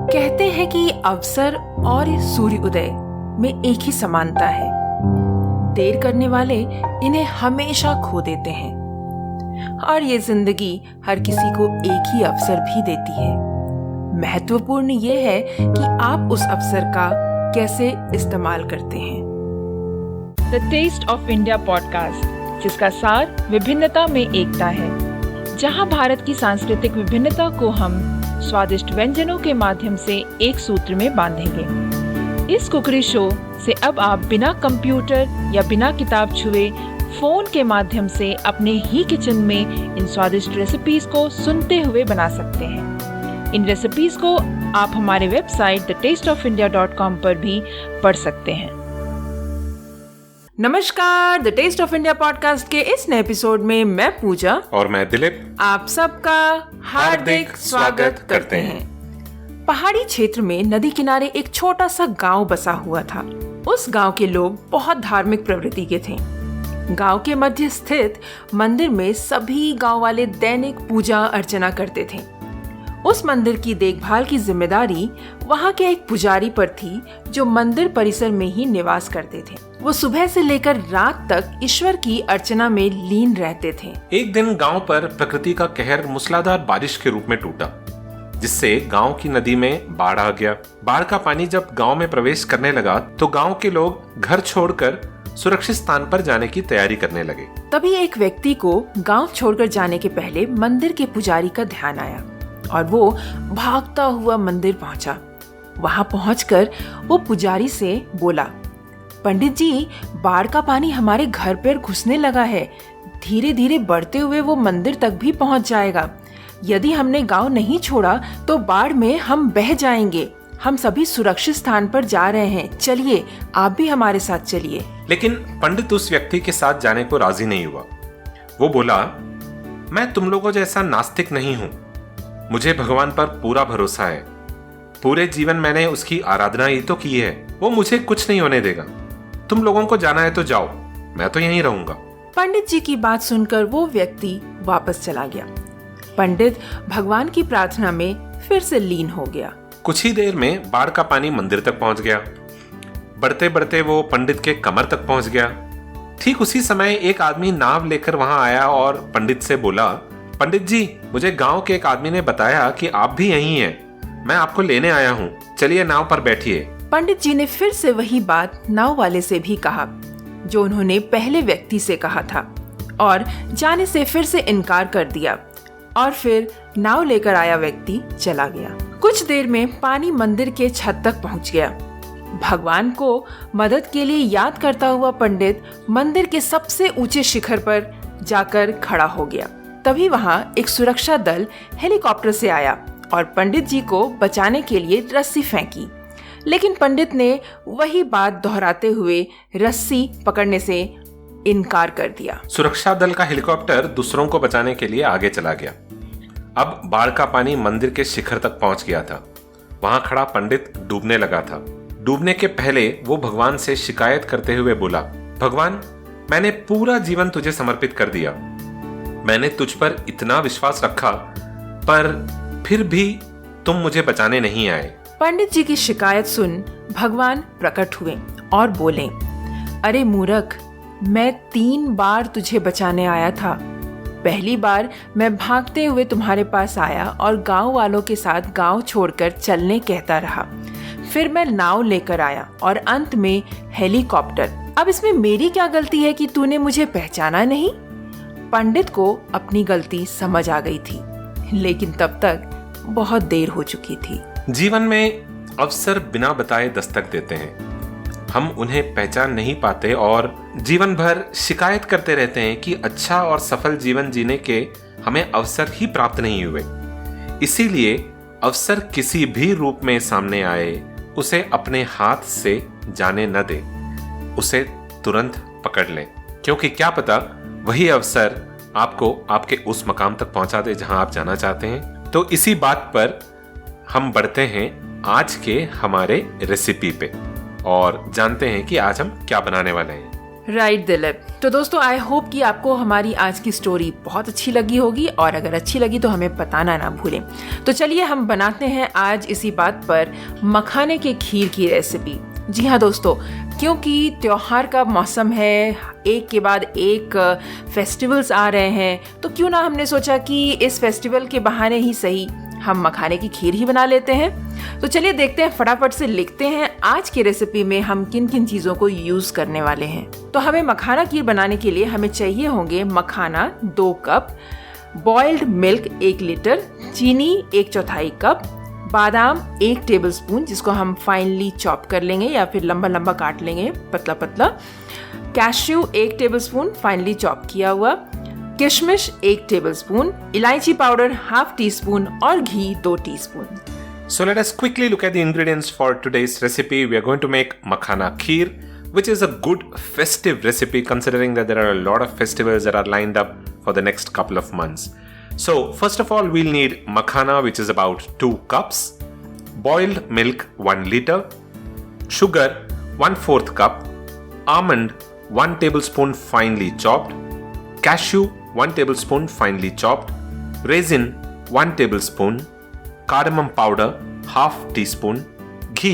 कहते हैं कि अवसर और सूर्य उदय में एक ही समानता है। देर करने वाले इन्हें हमेशा खो देते हैं और ये जिंदगी हर किसी को एक ही अवसर भी देती है। महत्वपूर्ण ये है कि आप उस अवसर का कैसे इस्तेमाल करते हैं। The taste of India podcast, जिसका सार विभिन्नता में एकता है, जहां भारत की सांस्कृतिक विभिन्नता को हम स्वादिष्ट व्यंजनों के माध्यम से एक सूत्र में बांधेंगे। इस कुकरी शो से अब आप बिना कंप्यूटर या बिना किताब छुए फोन के माध्यम से अपने ही किचन में इन स्वादिष्ट रेसिपीज को सुनते हुए बना सकते हैं। इन रेसिपीज को आप हमारे वेबसाइट thetasteofindia.com पर भी पढ़ सकते हैं। नमस्कार, the taste of India podcast के इस नए एपिसोड में मैं पूजा और मैं दिलीप आप सबका हार्दिक स्वागत करते हैं। पहाड़ी क्षेत्र में नदी किनारे एक छोटा सा गांव बसा हुआ था। उस गांव के लोग बहुत धार्मिक प्रवृत्ति के थे। गांव के मध्य स्थित मंदिर में सभी गांव वाले दैनिक पूजा अर्चना करते थे। उस मंदिर की देखभाल की जिम्मेदारी वहां के एक पुजारी पर थी, जो मंदिर परिसर में ही निवास करते थे। वो सुबह से लेकर रात तक ईश्वर की अर्चना में लीन रहते थे। एक दिन गांव पर प्रकृति का कहर मूसलाधार बारिश के रूप में टूटा, जिससे गांव की नदी में बाढ़ आ गया। बाढ़ का पानी जब गांव में प्रवेश करने लगा तो गांव के लोग घर छोड़कर सुरक्षित स्थान पर जाने की तैयारी करने लगे। तभी एक व्यक्ति को गांव छोड़कर जाने के पहले मंदिर के पुजारी का ध्यान आया और वो भागता हुआ मंदिर पहुंचा। वहां पहुंचकर वो पुजारी से बोला, पंडित जी, बाढ़ का पानी हमारे घर पर घुसने लगा है। धीरे धीरे बढ़ते हुए वो मंदिर तक भी पहुंच जाएगा। यदि हमने गांव नहीं छोड़ा तो बाढ़ में हम बह जाएंगे। हम सभी सुरक्षित स्थान पर जा रहे हैं, चलिए आप भी हमारे साथ चलिए। लेकिन पंडित उस व्यक्ति के साथ जाने को राजी नहीं हुआ। वो बोला, मैं तुम लोगों जैसा नास्तिक नहीं हूँ। मुझे भगवान पर पूरा भरोसा है। पूरे जीवन मैंने उसकी आराधना ही तो की है। वो मुझे कुछ नहीं होने देगा। तुम लोगों को जाना है तो जाओ, मैं तो यहीं रहूंगा। पंडित जी की बात सुनकर वो व्यक्ति वापस चला गया। पंडित भगवान की प्रार्थना में फिर से लीन हो गया। कुछ ही देर में बाढ़ का पानी मंदिर तक पहुंच गया। बढ़ते बढ़ते वो पंडित के कमर तक पहुंच गया। ठीक उसी समय एक आदमी नाव लेकर वहां आया और पंडित से बोला, पंडित जी, मुझे गांव के एक आदमी ने बताया कि आप भी यहीं हैं। मैं आपको लेने आया हूँ, चलिए नाव पर बैठिए। पंडित जी ने फिर से वही बात नाव वाले से भी कहा जो उन्होंने पहले व्यक्ति से कहा था, और जाने से फिर से इनकार कर दिया। और फिर नाव लेकर आया व्यक्ति चला गया। कुछ देर में पानी मंदिर के छत तक पहुंच गया। भगवान को मदद के लिए याद करता हुआ पंडित मंदिर के सबसे ऊंचे शिखर पर जाकर खड़ा हो गया। तभी वहां एक सुरक्षा दल हेलीकॉप्टर से आया और पंडित जी को बचाने के लिए रस्सी फेंकी। लेकिन पंडित ने वही बात दोहराते हुए रस्सी पकड़ने से इनकार कर दिया। सुरक्षा दल का हेलीकॉप्टर दूसरों को बचाने के लिए आगे चला गया। अब बाढ़ का पानी मंदिर के शिखर तक पहुंच गया था। वहां खड़ा पंडित डूबने लगा था। डूबने के पहले वो भगवान से शिकायत करते हुए बोला, भगवान, मैंने पूरा जीवन तुझे समर्पित कर दिया। मैंने तुझ पर इतना विश्वास रखा, पर फिर भी तुम मुझे बचाने नहीं आए। पंडित जी की शिकायत सुन भगवान प्रकट हुए और बोले, अरे मूर्ख, मैं 3 बार तुझे बचाने आया था। पहली बार मैं भागते हुए तुम्हारे पास आया और गांव वालों के साथ गांव छोड़कर चलने कहता रहा। फिर मैं नाव लेकर आया और अंत में हेलीकॉप्टर। अब इसमें मेरी क्या गलती है कि तूने मुझे पहचाना नहीं? पंडित को अपनी गलती समझ आ गई थी, लेकिन तब तक बहुत देर हो चुकी थी। जीवन में अवसर बिना बताए दस्तक देते हैं। हम उन्हें पहचान नहीं पाते और जीवन भर शिकायत करते रहते हैं कि अच्छा और सफल जीवन जीने के हमें अवसर ही प्राप्त नहीं हुए। इसीलिए अवसर किसी भी रूप में सामने आए, उसे अपने हाथ से जाने न दे, उसे तुरंत पकड़ लें, क्योंकि क्या पता वही अवसर आपको आपके उस मकाम तक पहुंचा दे जहां आप जाना चाहते हैं। तो इसी बात पर हम बढ़ते हैं आज के हमारे रेसिपी पे और जानते हैं कि आज हम क्या बनाने वाले हैं। राइट दिलीप। तो दोस्तों, आई होप कि आपको हमारी आज की स्टोरी बहुत अच्छी लगी होगी, और अगर अच्छी लगी तो हमें बताना ना भूलें। तो चलिए हम बनाते हैं आज इसी बात पर मखाने के खीर की रेसिपी। जी हाँ दोस्तों, क्योंकि त्योहार का मौसम है, एक के बाद एक फेस्टिवल्स आ रहे हैं, तो क्यों ना हमने सोचा कि इस फेस्टिवल के बहाने ही सही हम मखाने की खीर ही बना लेते हैं। तो चलिए देखते हैं, फटाफट से लिखते हैं आज की रेसिपी में हम किन किन चीज़ों को यूज़ करने वाले हैं। तो हमें मखाना खीर बनाने के लिए हमें चाहिए होंगे मखाना 2 कप, बॉइल्ड मिल्क 1 लीटर, चीनी 1/4 कप, बादाम 1 टेबलस्पून जिसको हम फाइनली चॉप कर लेंगे या फिर लंबा लंबा काट लेंगे पतला पतला, कैश्यू 1 टेबलस्पून फाइनली चॉप किया हुआ, किशमिश 1 टेबलस्पून, इलायची पाउडर 1/2 टीस्पून और घी 2 teaspoon. So let us quickly look at the ingredients for today's recipe. We are going to make makhana kheer, which is a good festive recipe considering that there are a lot of festivals that are lined up for the next couple of months. So first of all, we'll need makhana, which is about 2 cups, boiled milk 1 liter, sugar 1/4 cup, almond 1 tablespoon finely chopped, cashew 1 tablespoon finely chopped, raisin 1 tablespoon, cardamom powder 1/2 teaspoon, ghee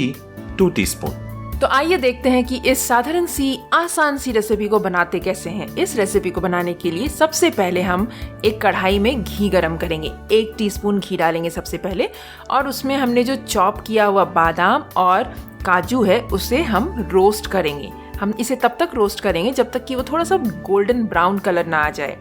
2 teaspoon। तो आइए देखते हैं कि इस साधारण सी आसान सी recipe को बनाते कैसे हैं। इस रेसिपी को बनाने के लिए सबसे पहले हम एक कढ़ाई में घी गरम करेंगे। 1 टीस्पून घी डालेंगे सबसे पहले, और उसमें हमने जो चॉप किया हुआ बादाम और काजू है उसे हम रोस्ट करेंगे। हम इसे तब तक रोस्ट करेंगे जब तक कि वो थोड़ा सा गोल्डन ब्राउन कलर ना आ जाए,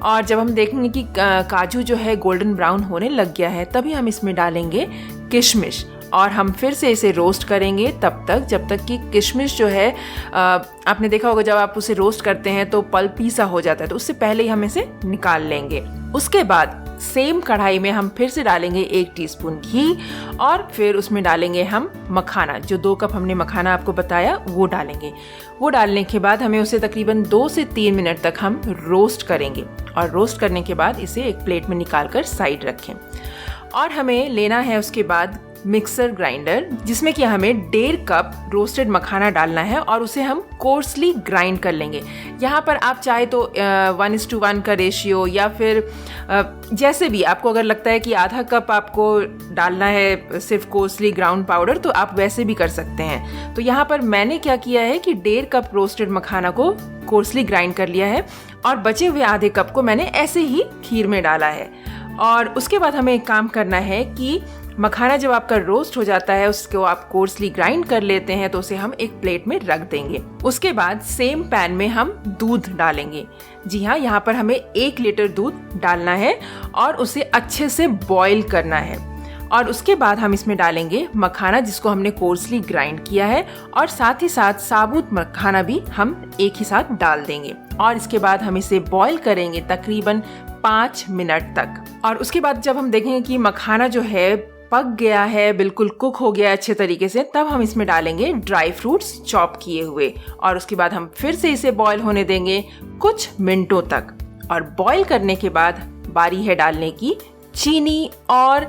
और जब हम देखेंगे कि काजू जो है गोल्डन ब्राउन होने लग गया है तभी हम इसमें डालेंगे किशमिश, और हम फिर से इसे रोस्ट करेंगे तब तक जब तक कि किशमिश जो है, आपने देखा होगा जब आप उसे रोस्ट करते हैं तो पल्पी सा हो जाता है, तो उससे पहले ही हम इसे निकाल लेंगे। उसके बाद सेम कढ़ाई में हम फिर से डालेंगे 1 टीस्पून घी, और फिर उसमें डालेंगे हम मखाना, जो 2 कप हमने मखाना आपको बताया वो डालेंगे। वो डालने के बाद हमें उसे तकरीबन 2 से 3 मिनट तक हम रोस्ट करेंगे, और रोस्ट करने के बाद इसे एक प्लेट में निकाल कर साइड रखें। और हमें लेना है उसके बाद मिक्सर ग्राइंडर, जिसमें कि हमें 1.5 कप रोस्टेड मखाना डालना है और उसे हम कोर्सली ग्राइंड कर लेंगे। यहाँ पर आप चाहे तो 1:1 का रेशियो, या फिर जैसे भी आपको अगर लगता है कि आधा कप आपको डालना है सिर्फ कोर्सली ग्राउंड पाउडर, तो आप वैसे भी कर सकते हैं। तो यहाँ पर मैंने क्या किया है कि 1.5 कप रोस्टेड मखाना को कोर्सली ग्राइंड कर लिया है, और बचे हुए आधे कप को मैंने ऐसे ही खीर में डाला है। और उसके बाद हमें एक काम करना है कि मखाना जब आपका रोस्ट हो जाता है उसको आप कोर्सली ग्राइंड कर लेते हैं, तो उसे हम एक प्लेट में रख देंगे। उसके बाद सेम पैन में हम दूध डालेंगे। जी हाँ, यहाँ पर हमें 1 लीटर दूध डालना है और उसे अच्छे से बॉईल करना है। और उसके बाद हम इसमें डालेंगे मखाना जिसको हमने कोर्सली ग्राइंड किया है, और साथ ही साथ साबुत मखाना भी हम एक ही साथ डाल देंगे। और इसके बाद हम इसे बॉईल करेंगे तकरीबन 5 मिनट तक। और उसके बाद जब हम देखेंगे कि मखाना जो है पक गया है, बिल्कुल कुक हो गया अच्छे तरीके से, तब हम इसमें डालेंगे ड्राई फ्रूट्स चॉप किए हुए, और उसके बाद हम फिर से इसे बॉईल होने देंगे कुछ मिनटों तक। और बॉईल करने के बाद बारी है डालने की चीनी और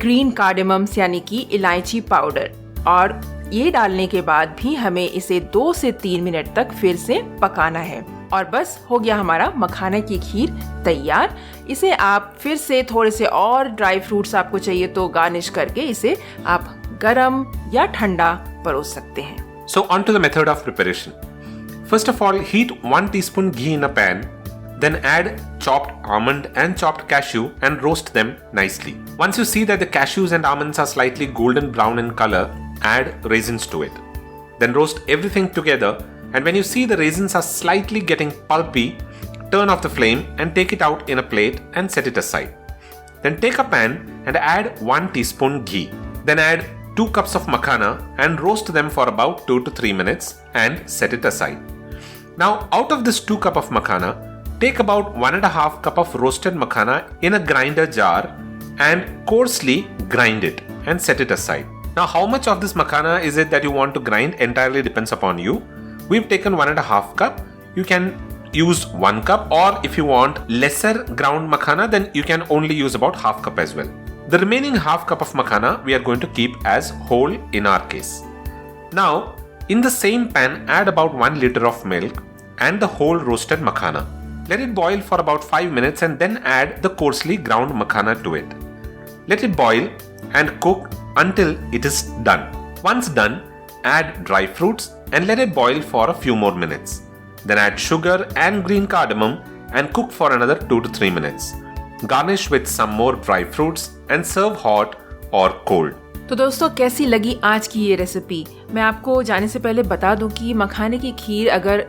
ग्रीन कार्डेमम्स यानी कि इलायची पाउडर, और ये डालने के बाद भी हमें इसे 2 से 3 मिनट तक फिर से पकाना है। और बस हो गया हमारा मखाने की खीर तैयार। इसे आप फिर से थोड़े से और ड्राई फ्रूट्स आपको चाहिए तो गार्निश करके इसे आप गरम या ठंडा परोस सकते हैं। So on to the method of preparation. First of all, heat 1 teaspoon ghee in a pan, then add chopped almond and chopped cashew and roast them nicely. Once you see that the cashews and almonds are slightly golden brown in color, add raisins to it. Then roast everything together, and when you see the raisins are slightly getting pulpy, turn off the flame and take it out in a plate and set it aside. Then take a pan and add 1 teaspoon ghee. Then add 2 cups of makhana and roast them for about 2 to 3 minutes and set it aside. Now out of this 2 cup of makhana, take about 1.5 cup of roasted makhana in a grinder jar and coarsely grind it and set it aside. Now how much of this makhana is it that you want to grind entirely depends upon you. We've taken 1.5 cup. You can use 1 cup, or if you want lesser ground makhana, then you can only use about 1/2 cup as well. The remaining 1/2 cup of makhana we are going to keep as whole in our case. Now In the same pan, add about 1 liter of milk and the whole roasted makhana. Let it boil for about 5 minutes and then add the coarsely ground makhana to it. Let it boil and cook until it is done. Once done, add dry fruits and let it boil for a few more minutes. Then add sugar and green cardamom and cook for another 2 to 3 minutes. Garnish with some more dry fruits and serve hot or cold. तो दोस्तों, कैसी लगी आज की ये recipe? मैं आपको जाने से पहले बता दूं कि मखाने की खीर अगर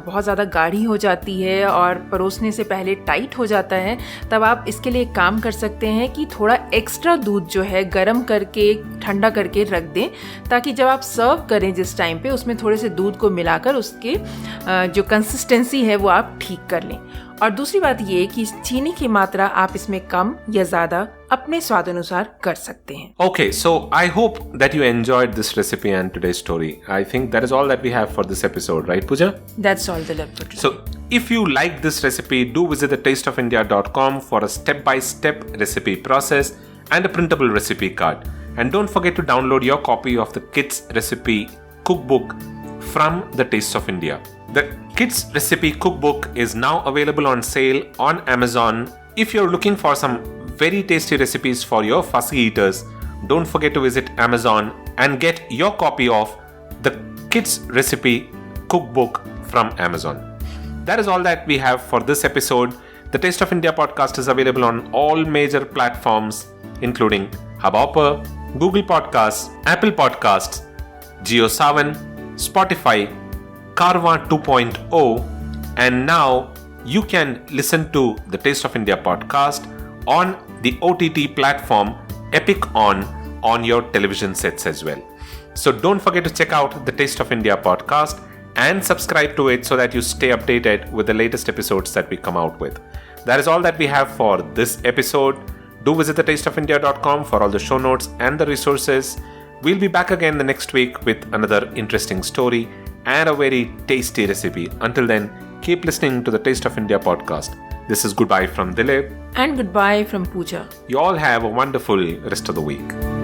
बहुत ज़्यादा गाढ़ी हो जाती है और परोसने से पहले टाइट हो जाता है, तब आप इसके लिए एक काम कर सकते हैं कि थोड़ा एक्स्ट्रा दूध जो है गर्म करके ठंडा करके रख दें, ताकि जब आप सर्व करें जिस टाइम पे उसमें थोड़े से दूध को मिलाकर उसके जो कंसिस्टेंसी है वो आप ठीक कर लें। और दूसरी बात ये कि चीनी की मात्रा आप इसमें कम या ज़्यादा अपने स्वाद अनुसार कर सकते हैं। Okay, so I hope that you enjoyed this recipe and today's story. I think that is all that we have for this episode, right, Pooja? That's all the love for today. So, if you like this recipe, do visit thetasteofindia.com for a step-by-step recipe process and a printable recipe card. And don't forget to download your copy of the Kids Recipe Cookbook from The Taste of India. The Kids Recipe Cookbook is now available on sale on Amazon. If you're looking for some very tasty recipes for your fussy eaters, don't forget to visit Amazon and get your copy of the Kids Recipe Cookbook from Amazon. That is all that we have for this episode. The Taste of India podcast is available on all major platforms, including Hubhopper, Google Podcasts, Apple Podcasts, JioSaavn, Spotify, Carvaan 2.0, and now you can listen to the Taste of India podcast on the OTT platform Epic on your television sets as well. So don't forget to check out the Taste of India podcast and subscribe to it so that you stay updated with the latest episodes that we come out with. That is all that we have for this episode. Do visit thetasteofindia.com for all the show notes and the resources. We'll be back again the next week with another interesting story and a very tasty recipe. Until then, keep listening to the Taste of India podcast. This is goodbye from Dilip. And goodbye from Pooja. You all have a wonderful rest of the week.